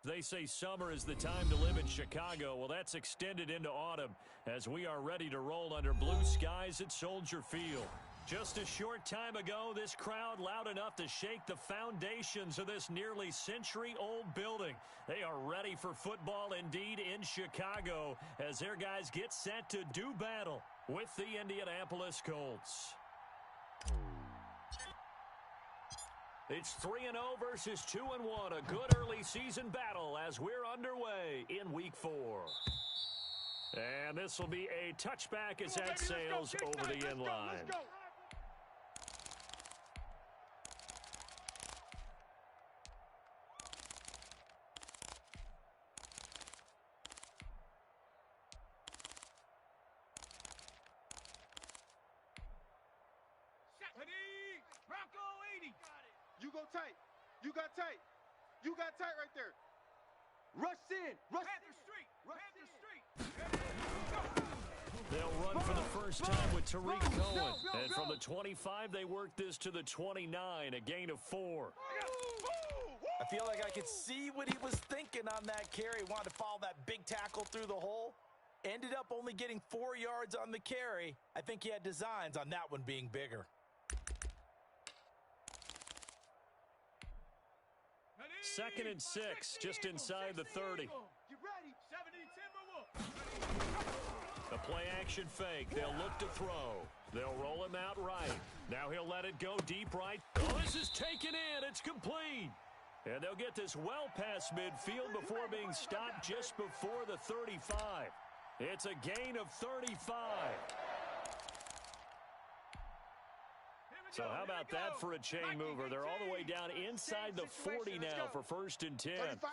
They say summer is the time to live in Chicago. Well, that's extended into autumn as we are ready to roll under blue skies at Soldier Field. Just a short time ago, this crowd loud enough to shake the foundations of this nearly century-old building. They are ready for football indeed in Chicago as their guys get set to do battle with the Indianapolis Colts. It's 3-0 versus 2-1, a good early season battle as we're underway in Week 4. And this will be a touchback as that sails over the end line. You go tight. You got tight. You got tight right there. Rush in. Rush Panther Street. They'll run for the first time with Tariq Cohen. And from the 25, they work this to the 29, a gain of 4. I feel like I could see what he was thinking on that carry. Wanted to follow that big tackle through the hole. Ended up only getting 4 yards on the carry. I think he had designs on that one being bigger. Second and 6, just inside the 30. The play action fake. They'll look to throw. They'll roll him out right. Now he'll let it go deep right. Oh, this is taken in. It's complete. And they'll get this well past midfield before being stopped just before the 35. It's a gain of 35. So how about that for a chain mover? They're all the way down inside the 40 now for 1st and 10. 70 Ranger.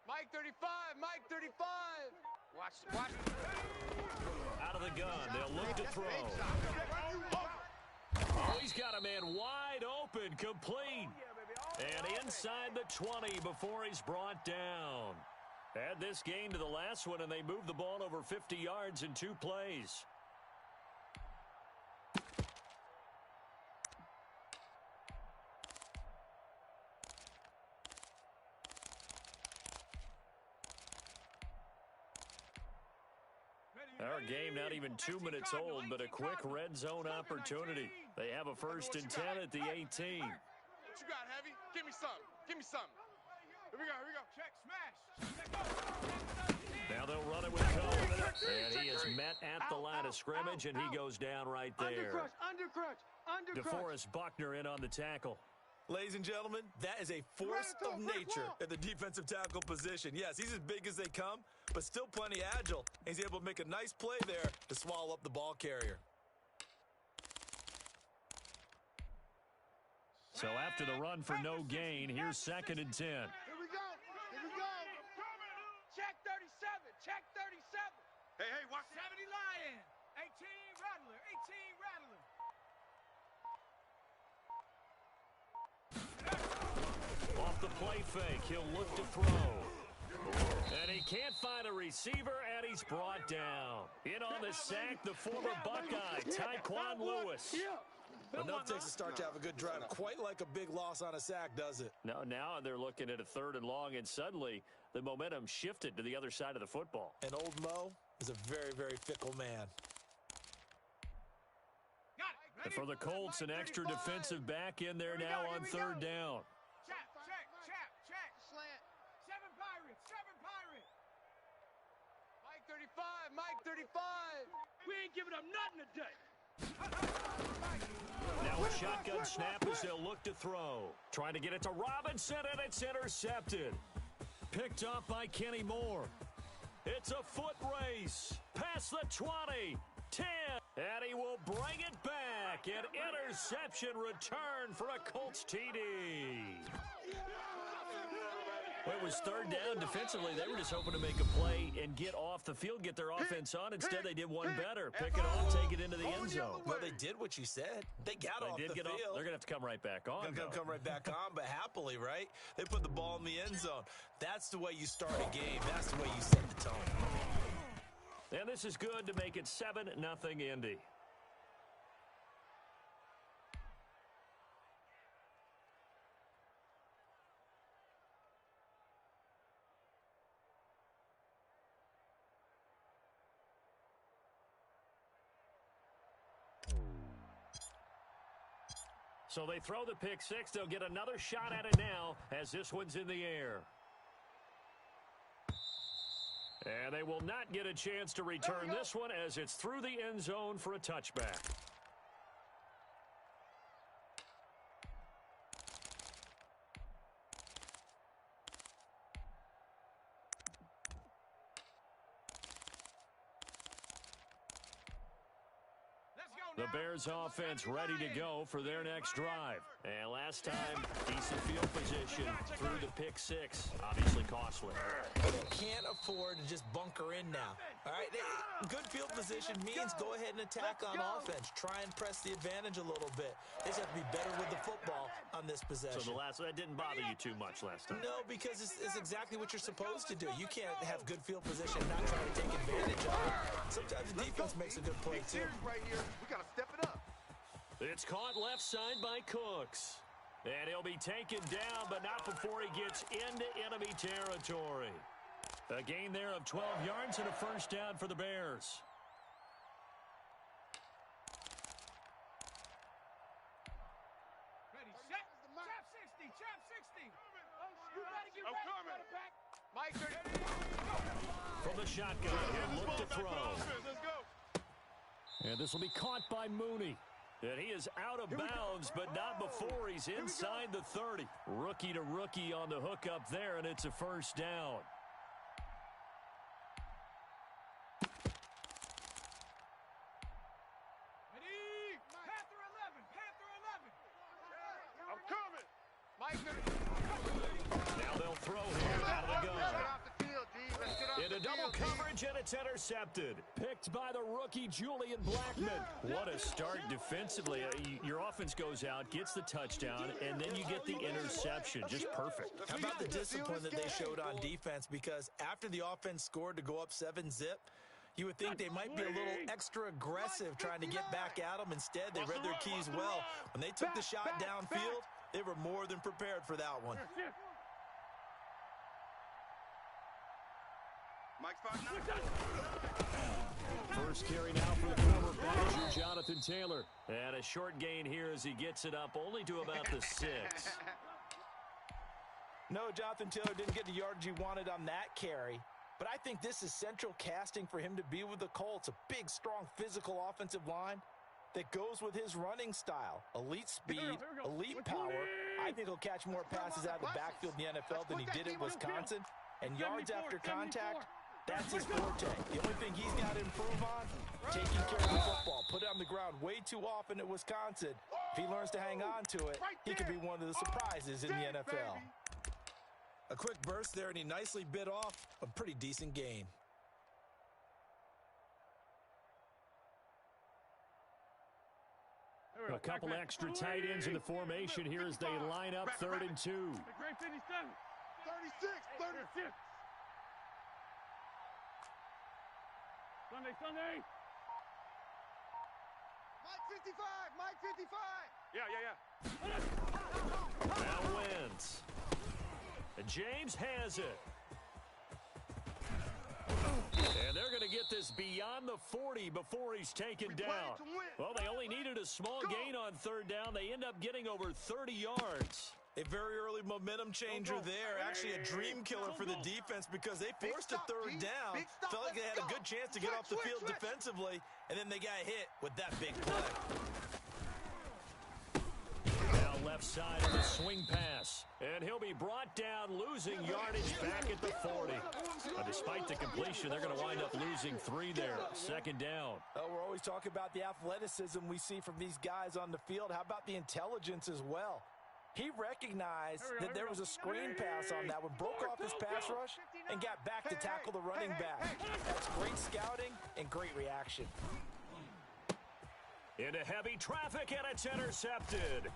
Mike 35. Mike 35. Watch. Out of the gun. They'll look to throw. Oh, he's got a man wide open, complete. And inside the 20 before he's brought down. Add this gain to the last one, and they move the ball over 50 yards in 2 plays. Our game not even 2 minutes old, but a quick red zone opportunity. They have a 1st and 10 at the 18. What you got, Heavy? Give me something. Give me something. Here we go. Check, smash. Now they'll run it with Cohen. And he is met at the line of scrimmage, and he goes down right there. Undercrush. DeForest Buckner in on the tackle. Ladies and gentlemen, that is a force of nature at the defensive tackle position. Yes, he's as big as they come, but still plenty agile. He's able to make a nice play there to swallow up the ball carrier. So after the run for no gain, here's 2nd and 10. Here we go. Check 37. Hey, watch 70 Lion. 18 Rattler. Off the play fake, he'll look to throw. And he can't find a receiver, and he's brought down. In on the sack, the former Buckeye, Tyquan Lewis. Enough takes a start to have a good drive. Quite like a big loss on a sack, does it? Now they're looking at a 3rd and long, and suddenly the momentum shifted to the other side of the football. And old Mo is a very, very fickle man. And for the Colts, an extra defensive back in there now on 3rd down. Check. Slant. 7 Pirates. Mike 35. We ain't giving up nothing today. Now a shotgun snap as they'll look to throw. Trying to get it to Robinson, and it's intercepted. Picked up by Kenny Moore. It's a foot race. Past the 20. 10. And he will bring it back. An interception return for a Colts TD. Well, it was 3rd down. Defensively, they were just hoping to make a play and get off the field, get their offense on. Instead, they did one better. Pick it off, take it into the end zone. Well, they did what you said. They got off the field. They're going to have to come right back on. Come right back on, but happily, right? They put the ball in the end zone. That's the way you start a game. That's the way you set the tone. And this is good to make it 7-0 Indy. So they throw the pick six. They'll get another shot at it now as this one's in the air. And they will not get a chance to return this one as it's through the end zone for a touchback. The Bears offense ready to go for their next drive. And last time, decent field position through the pick six. Obviously costly. You can't afford to just bunker in now. All right, good field position means go ahead and attack on offense. Try and press the advantage a little bit. They just have to be better with the football on this possession. So that didn't bother you too much last time? No, because it's exactly what you're supposed to do. You can't have good field position and not try to take advantage of it. Sometimes the defense makes a good play, too. Right here. We got to step it up. It's caught left side by Cooks. And he'll be taken down, but not before he gets into enemy territory. A gain there of 12 yards and a first down for the Bears. Ready, set, trap 60, trap 60. You better get ready, quarterback. Mike, From the shotgun, he'll look to throw. let's go. And this will be caught by Mooney. And he is out of bounds, but not before he's inside the 30. Rookie to rookie on the hook up there, and it's a first down. Ready, Panther 11, Panther 11. I'm coming. Mike, Now they'll throw here out of the gun. get off the field, D. Let's get off Into the double field, D. coverage, and it's intercepted. Picked by the rookie, Julian Blackman. What a start defensively. Your offense goes out, gets the touchdown, and then you get the interception. Just perfect. How about the discipline that they showed on defense? Because after the offense scored to go up 7-zip, you would think they might be a little extra aggressive trying to get back at them. Instead, they read their keys well. When they took the shot downfield, they were more than prepared for that one. Mike's fighting. First carry now for the former Badger, Jonathan Taylor. And a short gain here as he gets it up only to about the 6. No, Jonathan Taylor didn't get the yardage he wanted on that carry. But I think this is central casting for him to be with the Colts. A big, strong, physical offensive line that goes with his running style. Elite speed, elite power. I think he'll catch more passes out of the backfield in the NFL than he did at Wisconsin. And yards after contact, that's his forte. The only thing he's got to improve on, taking care of the football. Put it on the ground way too often at Wisconsin. If he learns to hang on to it, he could be one of the surprises in the NFL. A quick burst there, and he nicely bit off a pretty decent gain. A couple extra tight ends in the formation here as they line up 3rd and 2. Great 57. 36. Sunday. Mike 55. Yeah. Now wins. And James has it. And they're going to get this beyond the 40 before he's taken down. Well, they only needed a small gain on 3rd down. They end up getting over 30 yards. A very early momentum changer there. Actually a dream killer for the defense because they forced a 3rd down. Felt like they had a good chance to get off the field defensively, and then they got hit with that big play. Now left side of the swing pass. And he'll be brought down, losing yardage back at the 40. Despite the completion, they're going to wind up losing 3 there. 2nd down. We're always talking about the athleticism we see from these guys on the field. How about the intelligence as well? He recognized that there was a screen pass on that one, broke off his pass rush, and got back to tackle the running back. That's great scouting and great reaction. Into heavy traffic, and it's intercepted.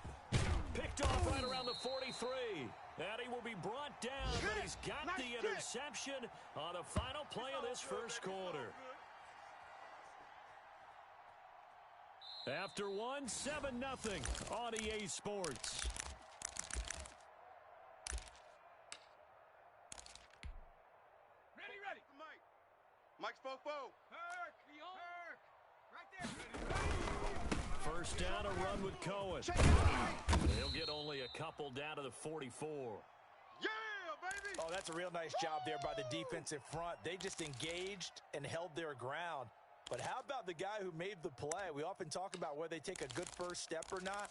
Picked off right around the 43. And he will be brought down, but he's got the interception on the final play of this first quarter. After one, 7-0 on EA Sports. Ready. Mike's fofo. Herc. Right there. First down, a run with Cohen. He'll get only a couple down to the 44. Yeah, baby! Oh, that's a real nice job there by the defensive front. They just engaged and held their ground. But how about the guy who made the play? We often talk about whether they take a good first step or not.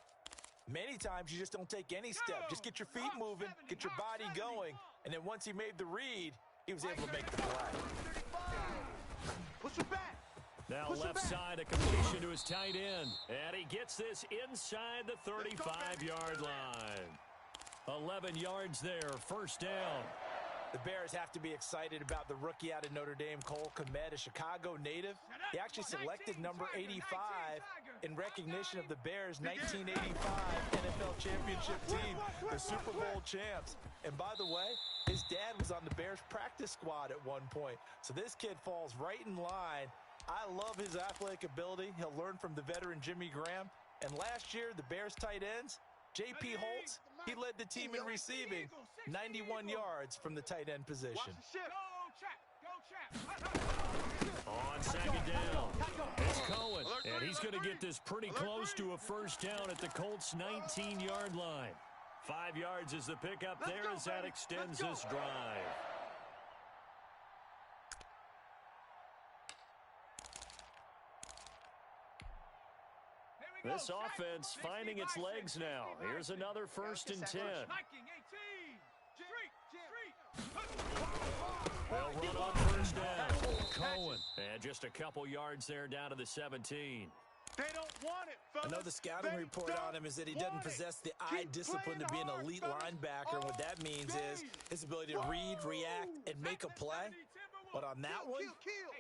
Many times you just don't take any step. Just get your feet moving, get your body going. And then once he made the read, he was able to make the play. Push it back. Now left side, a completion to his tight end. And he gets this inside the 35-yard line. 11 yards there, first down. The Bears have to be excited about the rookie out of Notre Dame, Cole Kmet, a Chicago native. He actually selected number 85 in recognition of the Bears' 1985 NFL championship team, the Super Bowl champs. And by the way, his dad was on the Bears practice squad at one point. So this kid falls right in line. I love his athletic ability. He'll learn from the veteran Jimmy Graham. And last year, the Bears tight ends, J.P. Holtz, he led the team in receiving, 91 yards from the tight end position. On second down, it's Cohen, and he's going to get this pretty close to a first down at the Colts' 19-yard line. 5 yards is the pickup there as that extends this drive. This offense finding its legs now. Here's another 1st and 10. They'll run on first down. Cohen. And just a couple yards there down to the 17. They don't want it, fellas. I know the scouting report on him is that he doesn't possess the eye discipline to be an elite linebacker. And what that means is his ability to read, react, and make a play. But on that one,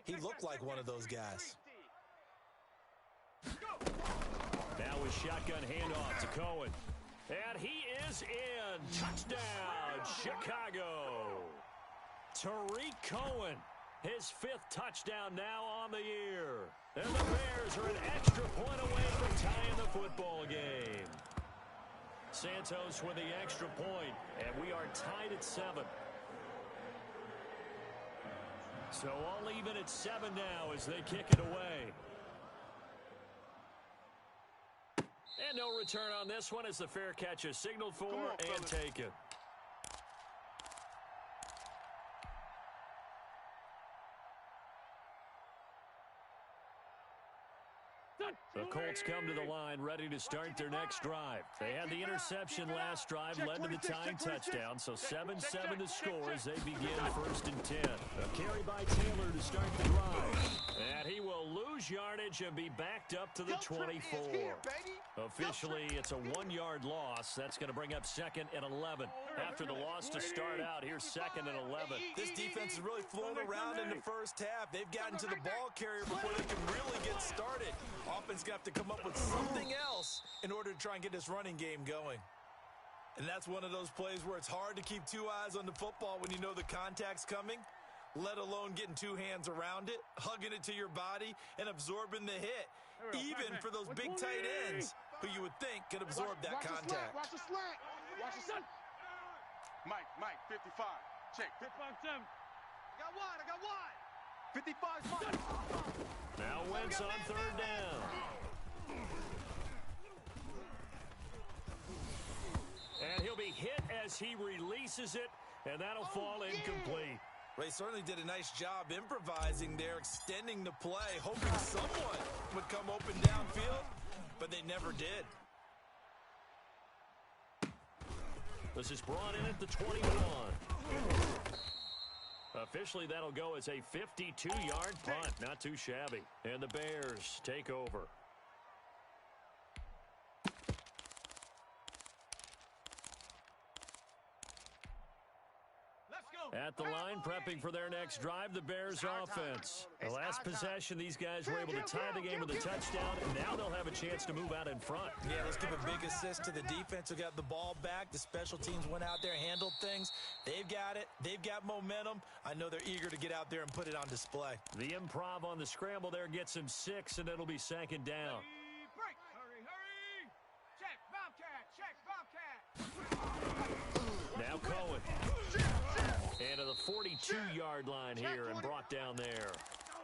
he looked like one of those guys. Now with shotgun handoff to Cohen. And he is in. Touchdown, Chicago. Tariq Cohen, his 5th touchdown now on the year. And the Bears are an extra point away from tying the football game. Santos with the extra point, and we are tied at 7. So all even at 7 now as they kick it away. And no return on this one as the fair catch is signaled for and taken. The Colts come to the line ready to start their next drive. They had the interception last drive, led to the tying touchdown, so 7-7 to score as they begin 1st and 10. A carry by Taylor to start the drive. And he will lose yardage and be backed up to the 24. Officially, it's a 1-yard loss. That's going to bring up 2nd and 11. After the loss to start out, here's 2nd and 11. This defense is really flown around in the first half. They've gotten to the ball carrier before they can really get started. Offense going to have to come up with something else in order to try and get this running game going. And that's one of those plays where it's hard to keep 2 eyes on the football when you know the contact's coming, let alone getting 2 hands around it, hugging it to your body, and absorbing the hit, even for those big tight ends who you would think could absorb that contact. Watch the slant. Watch the slant. Mike, 55. Check. 55-7. I got wide. 55's mine. Now Wentz on 3rd down. And he'll be hit as he releases it, and that'll fall incomplete. Ray certainly did a nice job improvising there, extending the play, hoping someone would come open downfield, but they never did. This is brought in at the 21. Officially, that'll go as a 52-yard punt. Not too shabby. And the Bears take over. At the line, prepping for their next drive, the Bears offense. The last possession, these guys were able to tie the game with a touchdown, and now they'll have a chance to move out in front. Yeah, let's give a big assist to the defense who got the ball back. The special teams went out there, handled things. They've got it. They've got momentum. I know they're eager to get out there and put it on display. The improv on the scramble there gets him 6, and it'll be 2nd down. Break. Hurry. Check, Bobcat. Now Cohen. And to the 42-yard line here and brought down there.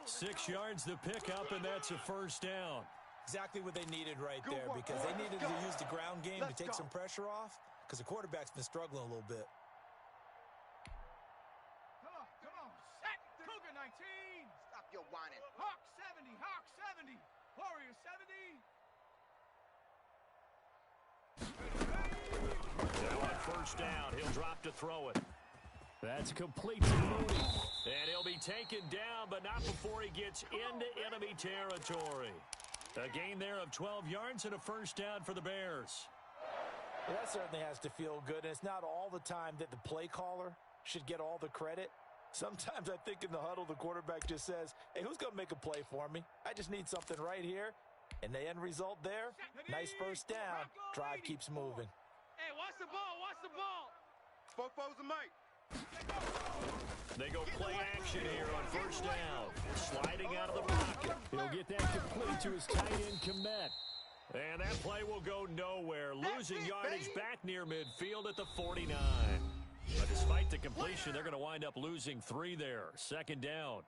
6 yards to pick up, and that's a first down. Exactly what they needed right there, because they needed to use the ground game to take some pressure off, because the quarterback's been struggling a little bit. Come on, set. Cougar 19. Stop your whining. Hawk 70, Hawk 70. Warrior 70. Now on first down, he'll drop to throw it. That's complete to Mooney. And he'll be taken down, but not before he gets into enemy territory. A gain there of 12 yards and a first down for the Bears. Well, that certainly has to feel good, and it's not all the time that the play caller should get all the credit. Sometimes I think in the huddle, the quarterback just says, hey, who's going to make a play for me? I just need something right here. And the end result there, nice first down. Drive keeps moving. Hey, watch the ball, watch the ball. Fofo's a mate. They go play action here on first down. Sliding out of the pocket. He'll get that complete to his tight end Komet. And that play will go nowhere. Losing yardage back near midfield at the 49. But despite the completion, they're going to wind up losing 3 there. Second down.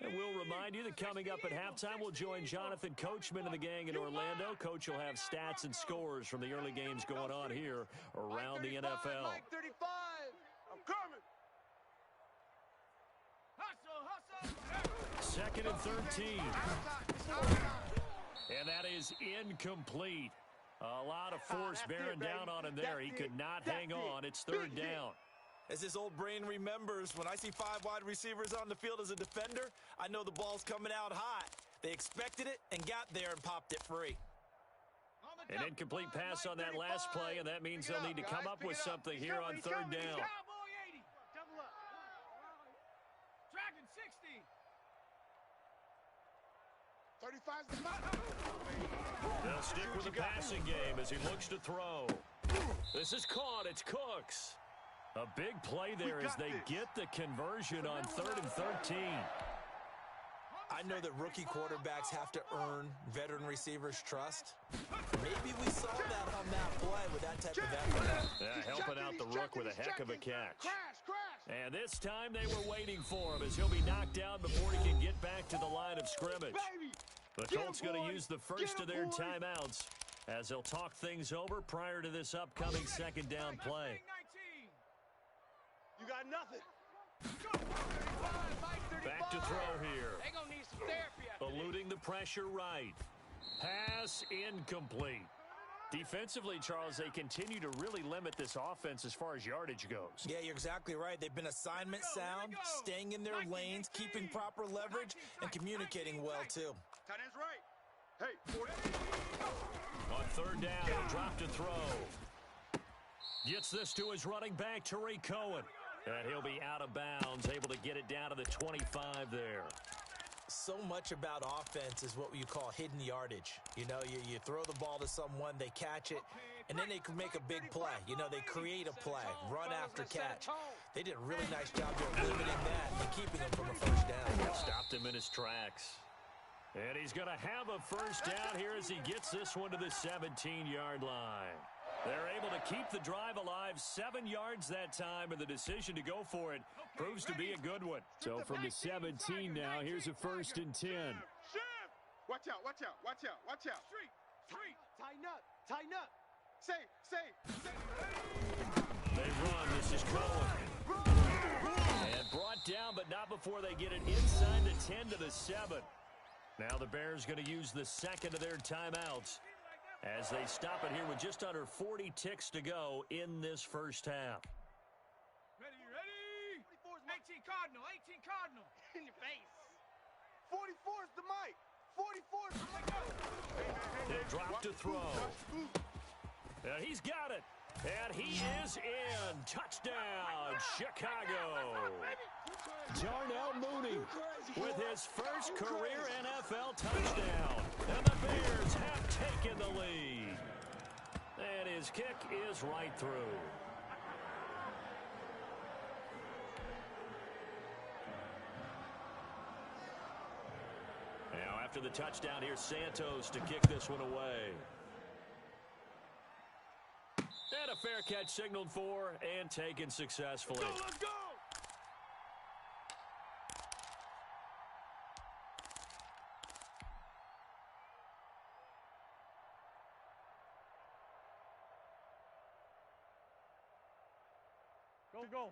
And we'll remind you that coming up at halftime, we'll join Jonathan Coachman and the gang in Orlando. Coach will have stats and scores from the early games going on here around the NFL. Mike 35. I'm coming. Hustle. Second and 13. And that is incomplete. A lot of force bearing down on him there. He could not hang on. It's third down. As his old brain remembers, when I see 5 wide receivers on the field as a defender, I know the ball's coming out hot. They expected it and got there and popped it free. An incomplete pass on that last play, and that means they'll need to come up with something here on third down. Cowboy 80. Double up. Dragon 60. 35's the mate. They'll stick with the passing game as he looks to throw. This is caught. It's Cooks. A big play there as they get the conversion on 3rd and 13. I know that rookie quarterbacks have to earn veteran receivers' trust. Maybe we saw that on that play with that type of effort. Yeah, helping out the rook with a heck of a catch. And this time they were waiting for him as he'll be knocked down before he can get back to the line of scrimmage. The Colts going to use the first of their timeouts as they'll talk things over prior to this upcoming second down play. You got nothing. Back to throw here. They gonna need some therapy after this. Eluding the pressure right. Pass incomplete. Defensively, Charles, they continue to really limit this offense as far as yardage goes. Yeah, you're exactly right. They've been assignment sound, staying in their lanes, keeping proper leverage, and communicating well, too. Tight end's right. Hey, 40. On third down, he'll drop to throw. Gets this to his running back, Tariq Cohen. And he'll be out of bounds, able to get it down to the 25 there. So much about offense is what you call hidden yardage. You know, you throw the ball to someone, they catch it, and then they can make a big play. You know, they create a play, run after catch. They did a really nice job of limiting that and keeping them from a first down. Stopped him in his tracks. And he's going to have a first down here as he gets this one to the 17-yard line. They're able to keep the drive alive, 7 yards that time, and the decision to go for it proves to be a good one. So from the 17 now, here's a first and 10. Watch out, watch out, watch out, watch out. Street. Tighten up, tighten up. Say. They run. This is Cohen. And brought down, but not before they get it inside the 10 to the 7. Now the Bears going to use the second of their timeouts as they stop it here with just under 40 ticks to go in this first half. Ready. 18 Cardinal, 18 Cardinal. In your face. 44's the mic. 44's the mic. He'll drop to throw. And he's got it. And he is in. Touchdown, Chicago. Darnell Mooney with his first career NFL touchdown. And the Bears have taken the lead. And his kick is right through. Now after the touchdown, here's Santos to kick this one away. And a fair catch signaled for and taken successfully. Let's go!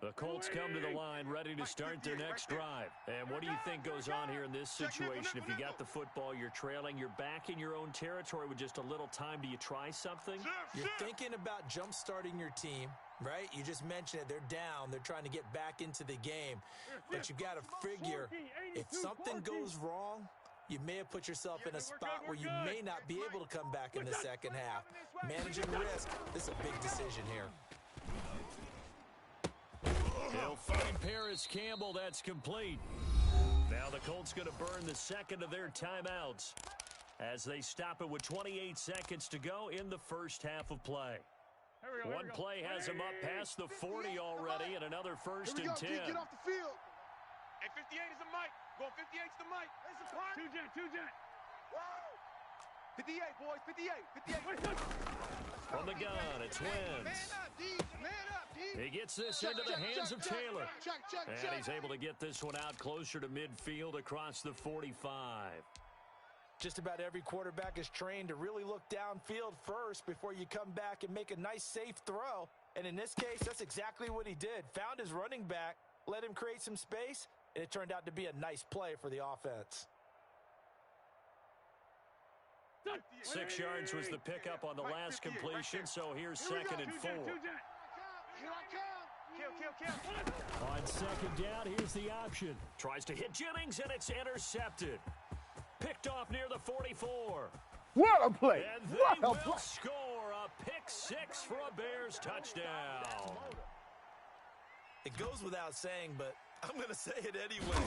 The Colts come to the line ready to start their next drive. And what do you think goes on here in this situation? If you got the football, you're trailing, you're back in your own territory with just a little time. Do you try something? You're thinking about jump-starting your team, right? You just mentioned it. They're down. They're trying to get back into the game. But you got to figure, if something goes wrong, you may have put yourself in a spot where you may not be able to come back in the second half. Managing risk, this is a big decision here. He'll find Paris Campbell. That's complete. Now the Colts going to burn the second of their timeouts as they stop it with 28 seconds to go in the first half of play. One play has him up past the 40 already, and another first and 10. Get off the field. Hey, 58 is the mic. Going 58's the mic. Two jet. 58, boys, 58. From the gun, it's Wentz. Man up, D. He gets this into the hands of Taylor. Check. And he's able to get this one out closer to midfield across the 45. Just about every quarterback is trained to really look downfield first before you come back and make a nice, safe throw. And in this case, that's exactly what he did. Found his running back, let him create some space, and it turned out to be a nice play for the offense. 6 yards was the pickup on the last completion, so here's second and 4. Here I come. Kill. On second down, here's the option. Tries to hit Jennings, and it's intercepted. Picked off near the 44. What a play. And they will score a pick six for a Bears touchdown. It goes without saying, but I'm going to say it anyway.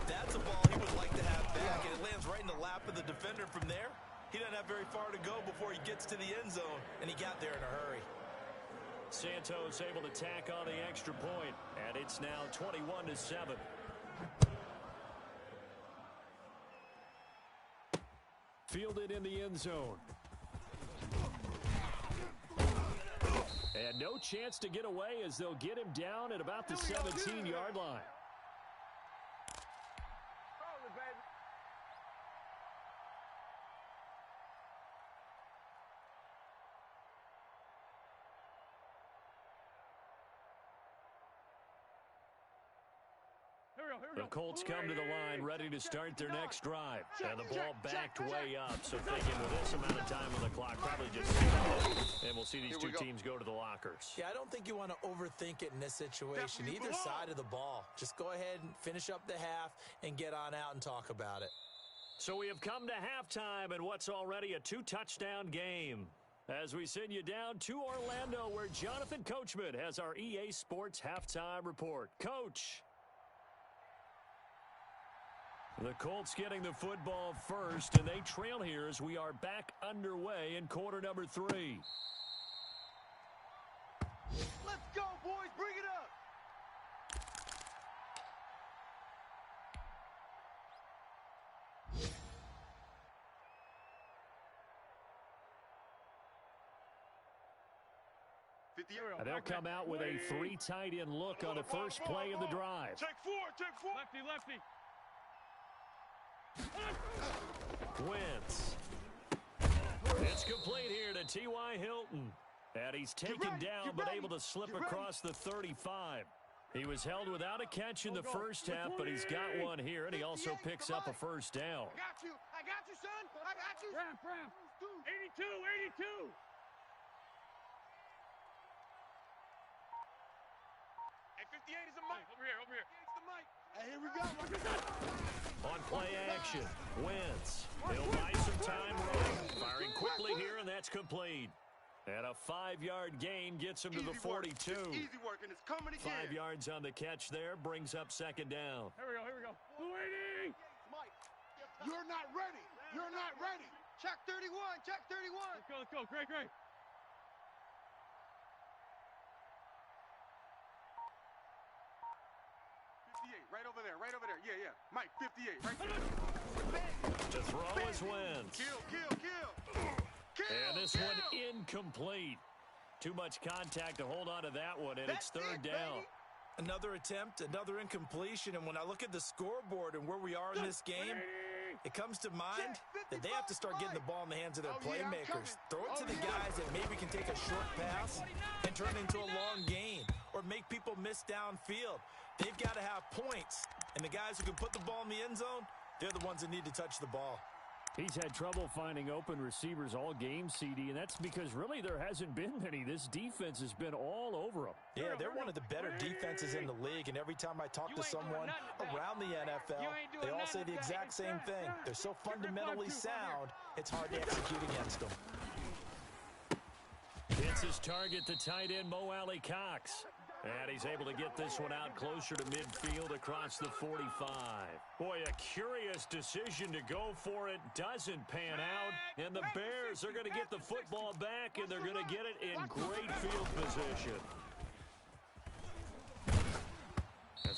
That's a ball he would like to have back, and it lands right in the lap of the defender from there. He doesn't have very far to go before he gets to the end zone, and he got there in a hurry. Santos able to tack on the extra point, and it's now 21-7. Fielded in the end zone. And no chance to get away as they'll get him down at about the 17-yard line. The Colts come to the line ready to start their next drive. And the ball backed way up. So thinking with this amount of time on the clock, probably just and we'll see these two teams go to the lockers. Yeah, I don't think you want to overthink it in this situation. Either side of the ball. Just go ahead and finish up the half and get on out and talk about it. So we have come to halftime in what's already a 2-touchdown game. As we send you down to Orlando, where Jonathan Coachman has our EA Sports halftime report. Coach. The Colts getting the football first, and they trail here as we are back underway in quarter number 3. Let's go, boys. Bring it up. And they'll come out with a 3 tight end look on the first play of the drive. Take four. Lefty. Wentz. It's complete here to T.Y. Hilton. And he's taken down but able to slip across the 35. He was held without a catch in the first half, but he's got one here, and he also picks up a first down. I got you, son. I got you. Ramp. 82. Hey, 58 is the mic. Over here. It's the mic. Hey, here we go. On play action, Wentz. He'll buy some time running. Firing quickly here, and that's complete. And a 5-yard gain gets him to the 42. Easy work, and it's coming again. 5 yards on the catch there, brings up second down. Here we go. Waiting. Mike, you're not ready. Check 31. Let's go. Great. 58, right over there. Yeah. Mike, 58, right there. To throw is Wentz. Kill. And this one incomplete. Too much contact to hold on to that one, and it's third down. Another attempt, another incompletion, and when I look at the scoreboard and where we are in this game, it comes to mind that they have to start getting the ball in the hands of their playmakers. Throw it to the guys that maybe can take a short pass and turn it into a long gain or make people miss downfield. They've got to have points, and the guys who can put the ball in the end zone, they're the ones that need to touch the ball. He's had trouble finding open receivers all game, CD, and that's because really there hasn't been many. This defense has been all over them. Yeah, they're one of the better defenses in the league, and every time I talk to someone around the NFL, they all say the exact same thing. They're so fundamentally sound, it's hard to execute against them. Hits his target, the tight end, Mo Alley Cox. And he's able to get this one out closer to midfield across the 45. Boy, a curious decision to go for it. Doesn't pan out. And the Bears are going to get the football back, and they're going to get it in great field position.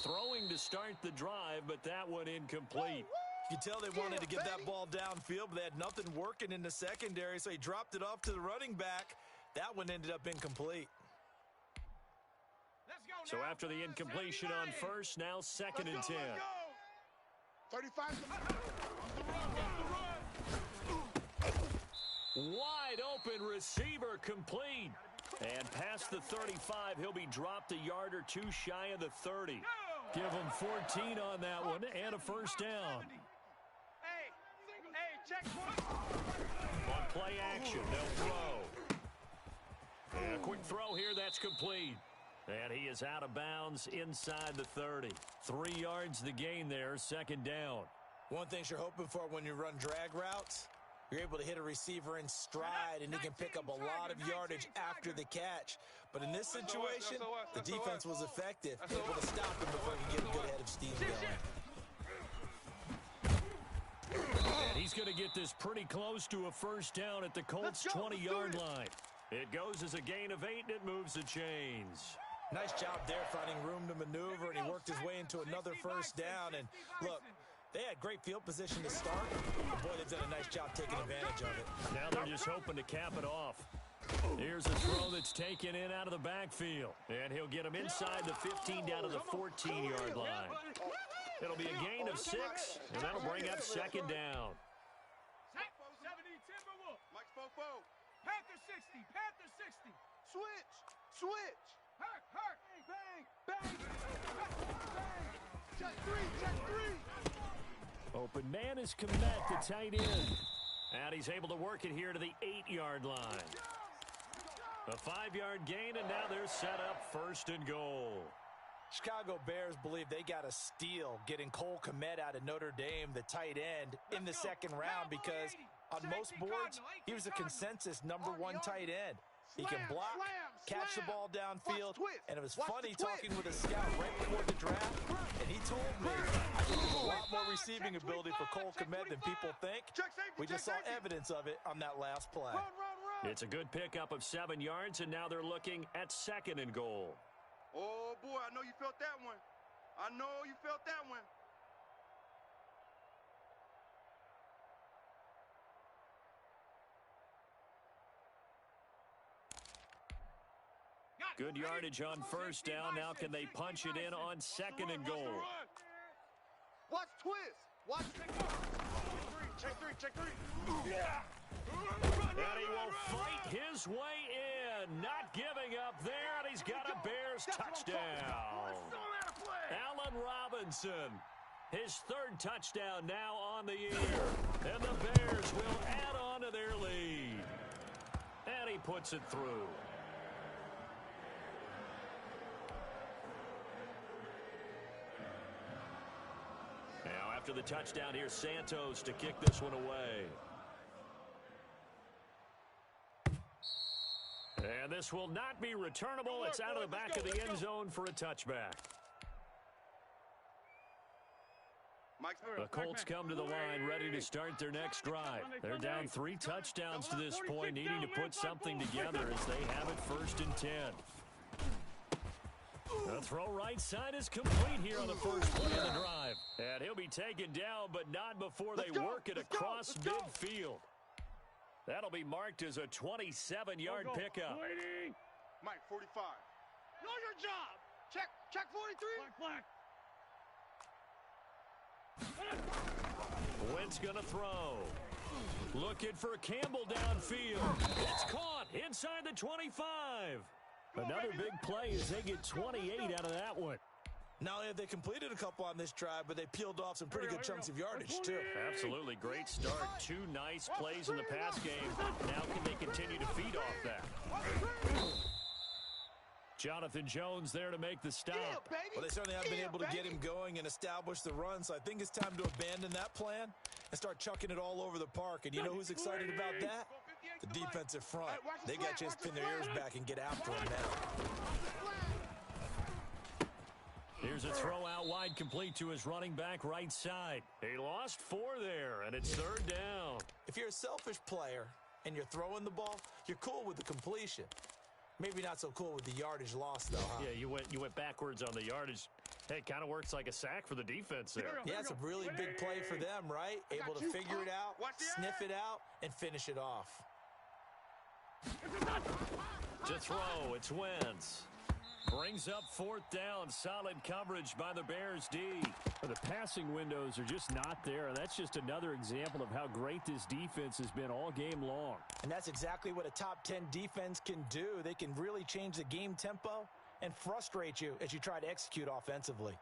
Throwing to start the drive, but that one incomplete. You can tell they wanted to get that ball downfield, but they had nothing working in the secondary, so he dropped it off to the running back. That one ended up incomplete. So after the incompletion on first, now 2nd and 10. 35. Wide open receiver complete. And past the 35, he'll be dropped a yard or two shy of the 30. Give him 14 on that one and a first down. Hey, check one. On play action, they'll throw. And a quick throw here, that's complete. And he is out of bounds inside the 30. 3 yards the gain there, 2nd down. One thing you're hoping for when you run drag routes, you're able to hit a receiver in stride, and he can pick up a lot of yardage after the catch. But in this situation, the defense was effective, able to stop him before he can get a good head of steam going. And he's going to get this pretty close to a first down at the Colts' 20-yard line. It goes as a gain of 8, and it moves the chains. Nice job there finding room to maneuver, and he worked his way into another first down. And look, they had great field position to start, but boy, they've done a nice job taking advantage of it. Now they're just hoping to cap it off. Here's a throw that's taken in out of the backfield, and he'll get him inside the 15 down to the 14-yard line. It'll be a gain of 6, and that'll bring up 2nd down. 70 Timberwolf. Mike Fofo. Panther 60. Panther 60. Switch. Hurt. Bang. Check three. Open man is Komet, the tight end. And he's able to work it here to the 8-yard line. A 5-yard gain, and now they're set up 1st and goal. Chicago Bears believe they got a steal getting Cole Kmet out of Notre Dame, the tight end, in the 2nd round because on most boards, he was a consensus #1 tight end. He can block, catch the ball downfield, and it was funny talking with a scout right before the draft, and he told me, I think there's a lot more receiving ability for Cole Kmet than people think. We just saw evidence of it on that last play. It's a good pickup of 7 yards, and now they're looking at 2nd and goal. Oh, boy, I know you felt that one. Good yardage on first down. Now can they punch it in on 2nd and goal? Watch twist. Check three. Yeah. And he will fight his way in. Not giving up there, and he's got a Bears touchdown. Allen Robinson, his 3rd touchdown now on the year. And the Bears will add on to their lead. And he puts it through. Now after the touchdown, here's Santos to kick this one away. And this will not be returnable. It's out of the back of the end zone for a touchback. The Colts come to the line ready to start their next drive. They're down 3 touchdowns to this point, needing to put something together as they have it 1st and 10. The throw right side is complete here on the first play of the drive. And he'll be taken down, but not before they work it across midfield. That'll be marked as a 27-yard pickup. Mike, 45. Know your job. Check 43. Black. Wentz going to throw. Looking for Campbell downfield. It's caught inside the 25. Another big play as they get 28 out of that one. Not only have they completed a couple on this drive, but they peeled off some pretty good chunks of yardage, too. Absolutely. Great start. 2 nice plays in the pass game. Now can they continue to feed off that? Jonathan Jones there to make the stop. Well, they certainly have been able to get him going and establish the run, so I think it's time to abandon that plan and start chucking it all over the park. And you know who's excited about that? The defensive front. They got a chance to pin their ears back and get after him now. Here's a throw out wide, complete to his running back right side. He lost 4 there, and it's 3rd down. If you're a selfish player and you're throwing the ball, you're cool with the completion. Maybe not so cool with the yardage loss, though, huh? Yeah, you went backwards on the yardage. Hey, it kind of works like a sack for the defense there. Yeah, it's a really big play for them, right? Able to figure it out, sniff it out, and finish it off. To throw, it's Wentz. Brings up 4th down. Solid coverage by the Bears D. Well, the passing windows are just not there, and that's just another example of how great this defense has been all game long. And that's exactly what a top 10 defense can do. They can really change the game tempo and frustrate you as you try to execute offensively.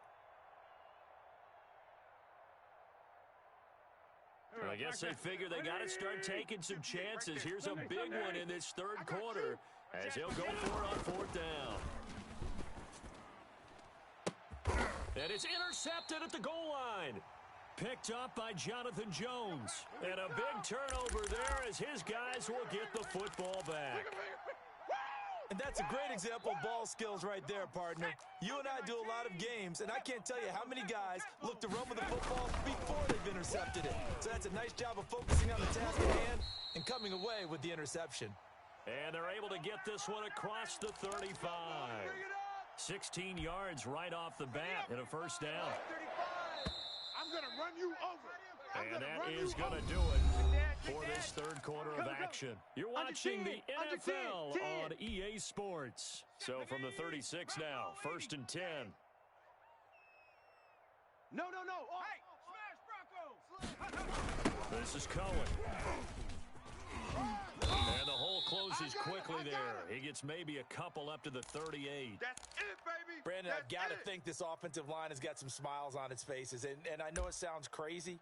Well, I guess they figure they got to start taking some chances. Here's a big one in this 3rd quarter as he'll go for it on 4th down. And it's intercepted at the goal line. Picked up by Jonathan Jones. And a big turnover there as his guys will get the football back. And that's a great example of ball skills right there, partner. You and I do a lot of games, and I can't tell you how many guys look to run with the football before they've intercepted it. So that's a nice job of focusing on the task at hand and coming away with the interception. And they're able to get this one across the 35. 16 yards right off the bat and a 1st down. I'm going to run you over. And that is going to do it for this 3rd quarter of action. You're watching the NFL on EA Sports. So from the 36 now, 1st and 10. No. Hey, smash Bronco. This is Cohen. And the hole closes quickly there. He gets maybe a couple up to the 38. That's it, baby. Brandon, I've got to think this offensive line has got some smiles on its faces. And I know it sounds crazy,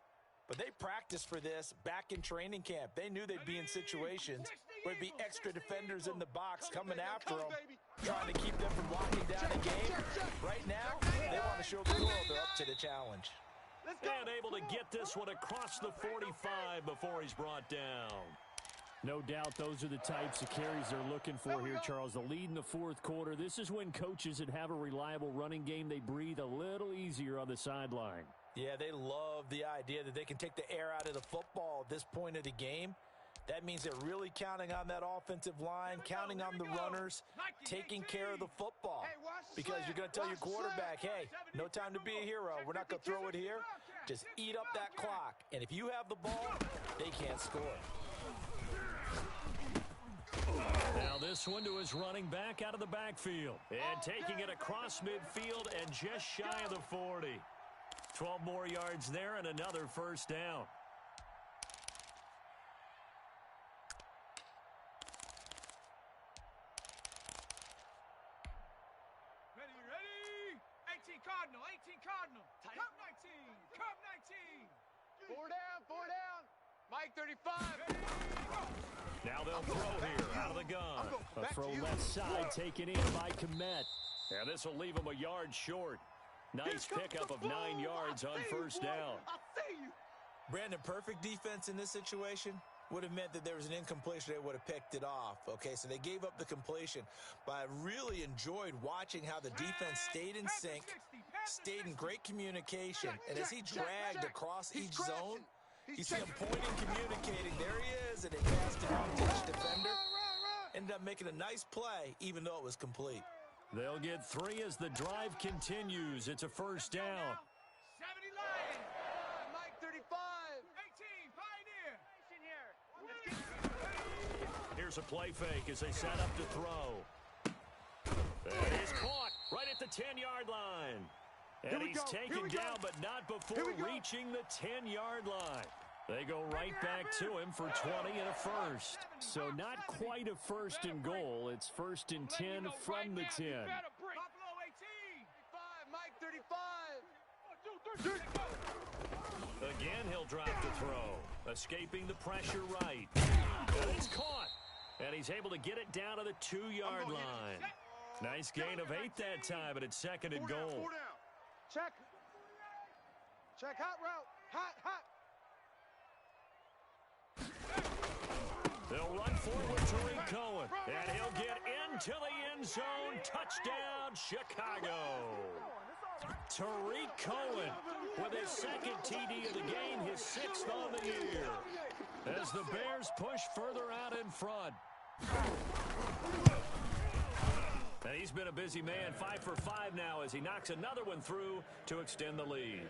but they practiced for this back in training camp. They knew they'd be in situations where there'd be extra defenders in the box coming after them, trying to keep them from locking down a game. Right now, they want to show the world they're up to the challenge. And able to get this one across the 45 before he's brought down. No doubt those are the types of carries they're looking for here, Charles. The lead in the 4th quarter. This is when coaches that have a reliable running game, they breathe a little easier on the sideline. Yeah, they love the idea that they can take the air out of the football at this point of the game. That means they're really counting on that offensive line, counting on the runners, taking care of the football. Because you're going to tell your quarterback, hey, no time to be a hero. We're not going to throw it here. Just eat up that clock. And if you have the ball, they can't score. Now this one to his running back out of the backfield. And taking it across midfield and just shy of the 40. 12 more yards there and another 1st down. Ready? 18 Cardinal. Cup 19. Cup 19. 4 down. Mike 35. Now they'll throw here out of the gun. A throw left side taken in by Kmet. And this will leave him a yard short. Nice pickup of 9 yards on 1st down. I see you. Brandon, perfect defense in this situation would have meant that there was an incompletion. They would have picked it off. Okay, so they gave up the completion. But I really enjoyed watching how the defense stayed in sync, stayed in great communication. And as he dragged across each zone, you see him pointing, communicating. There he is, and it passed him off to each defender. Ended up making a nice play, even though it was complete. They'll get 3 as the drive continues. It's a 1st down. 70 Lions. Mike 35. 18 Pioneer. Here's a play fake as they set up to throw. That is caught right at the 10-yard line. And he's taken down, but not before reaching the 10-yard line. They go right back to him for 20 and a first. So not quite a first and goal. It's first and 10 from the 10. Buffalo 18. 35, Mike 35. Again, he'll drop the throw. Escaping the pressure right. And it's caught. And he's able to get it down to the 2-yard line. Nice gain of 8 that time, but it's second and goal. Check. Check hot route. Hot. They'll run forward to Recordz, and he'll get into the end zone. Touchdown, Chicago. Tariq Cohen with his second TD of the game, his 6th on the year. As the Bears push further out in front. And he's been a busy man, 5 for 5 now as he knocks another one through to extend the lead.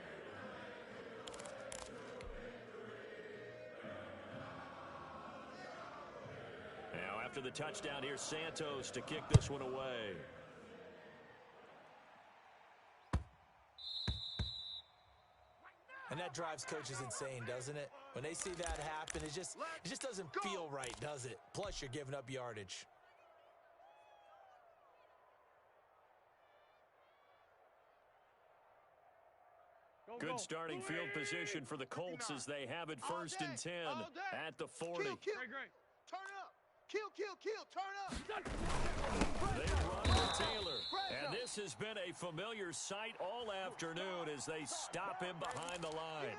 Now after the touchdown, here's Santos to kick this one away. And that drives coaches insane, doesn't it? When they see that happen, it just doesn't feel right, does it? Plus, you're giving up yardage. Good starting field position for the Colts as they have it first and 10 at the 40. Kill. Turn up. Kill. Turn up. They run to Taylor. And this has been a familiar sight all afternoon as they stop him behind the line.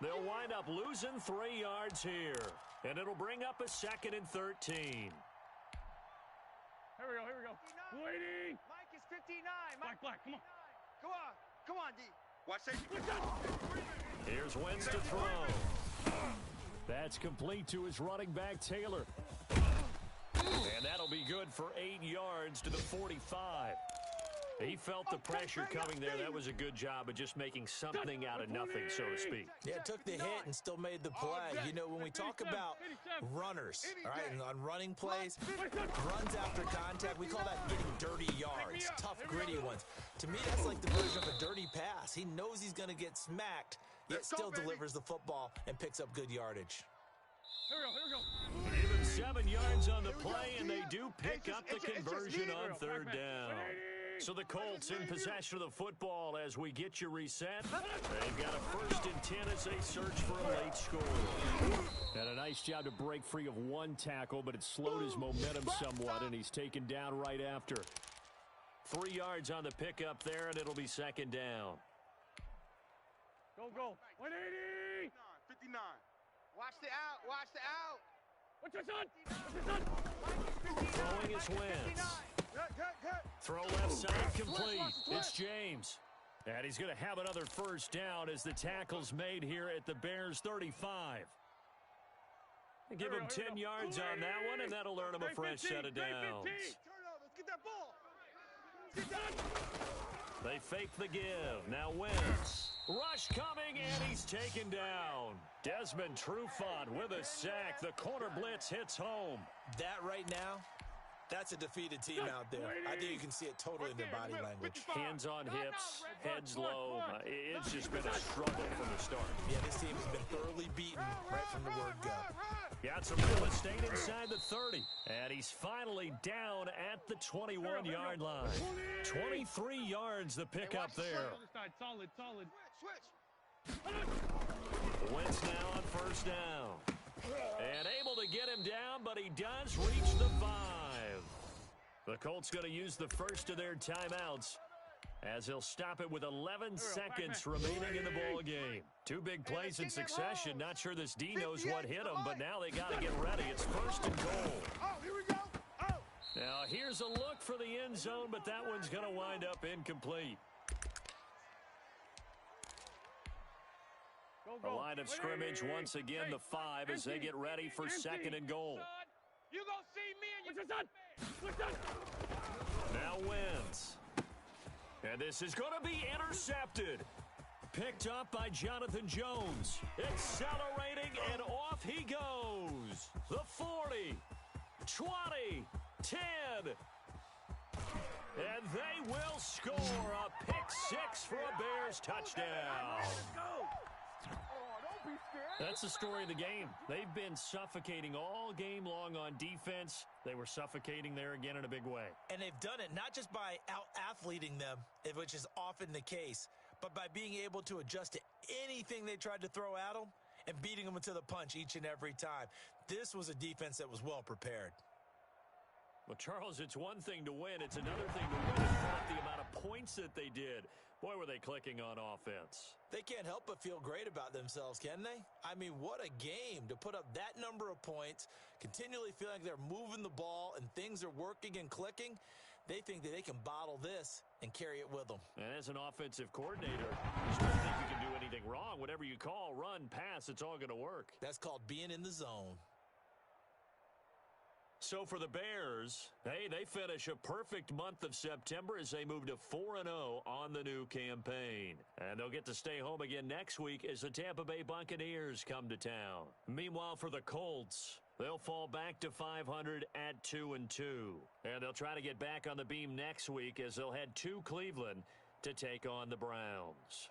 They'll wind up losing 3 yards here. And it'll bring up a second and 13. Here we go. Waiting. Mike is 59. Black, come on. Come on, D. Watch safety. Here's Wentz to throw. That's complete to his running back, Taylor. And that'll be good for 8 yards to the 45. He felt the pressure coming there. That was a good job of just making something out of nothing, so to speak. Yeah, took the hit and still made the play. You know, when we talk about runners, all right, and on running plays, runs after contact, we call that getting dirty yards, tough, gritty ones. To me, that's like the version of a dirty pass. He knows he's going to get smacked, yet still delivers the football and picks up good yardage. Here we go. Give him 7 yards on the play, and they do pick up the conversion on third down. So the Colts in possession of the football as we get you reset. They've got a first and 10 as they search for a late score. Had a nice job to break free of 1 tackle, but it slowed his momentum somewhat, and he's taken down right after. 3 yards on the pickup there, and it'll be second down. Go. 180. 59. Watch the out. What's your son? Throwing his Wentz. Throw left side complete. It's James. And he's going to have another first down as the tackle's made here at the Bears 35. Give him 10 yards on that one, and that'll earn him a fresh set of downs. Turn up. Let's get that ball. Let's get that. They fake the give. Now Wentz. Rush coming, and he's taken down. Desmond Trufant with a sack. The corner blitz hits home. That right now, that's a defeated team out there. I think you can see it totally in their body language. Hands on hips, heads low. It's just been a struggle from the start. Yeah, this team has been thoroughly beaten right from the word go. Got some real estate inside the 30. And he's finally down at the 21-yard line. 23 yards the pickup there. Solid. Switch. Wentz now on first down. And able to get him down, but he does reach the 5. The Colts going to use the first of their timeouts as he'll stop it with 11 seconds remaining in the ball game. 2 big plays in succession. Not sure this D knows what hit him, but now they got to get ready. It's first and goal. Oh, here we go. Oh. Now here's a look for the end zone, but that one's going to wind up incomplete. A line of scrimmage once again, the 5 as they get ready for second and goal. You gonna see me and your son? Now Wentz. And this is going to be intercepted. Picked up by Jonathan Jones. Accelerating, and off he goes. The 40, 20, 10. And they will score a pick-6 for a Bears touchdown. That's the story of the game. They've been suffocating all game long on defense. They were suffocating there again in a big way. And they've done it not just by out-athleting them, which is often the case, but by being able to adjust to anything they tried to throw at them and beating them to the punch each and every time. This was a defense that was well prepared. Well, Charles, it's one thing to win. It's another thing to win and put up the amount of points that they did. Boy, were they clicking on offense. They can't help but feel great about themselves, can they? I mean, what a game to put up that number of points, continually feel like they're moving the ball and things are working and clicking. They think that they can bottle this and carry it with them. And as an offensive coordinator, you still think you can do anything wrong. Whatever you call, run, pass, it's all going to work. That's called being in the zone. So for the Bears, hey, they finish a perfect month of September as they move to 4-0 on the new campaign. And they'll get to stay home again next week as the Tampa Bay Buccaneers come to town. Meanwhile, for the Colts, they'll fall back to 500 at 2-2. And they'll try to get back on the beam next week as they'll head to Cleveland to take on the Browns.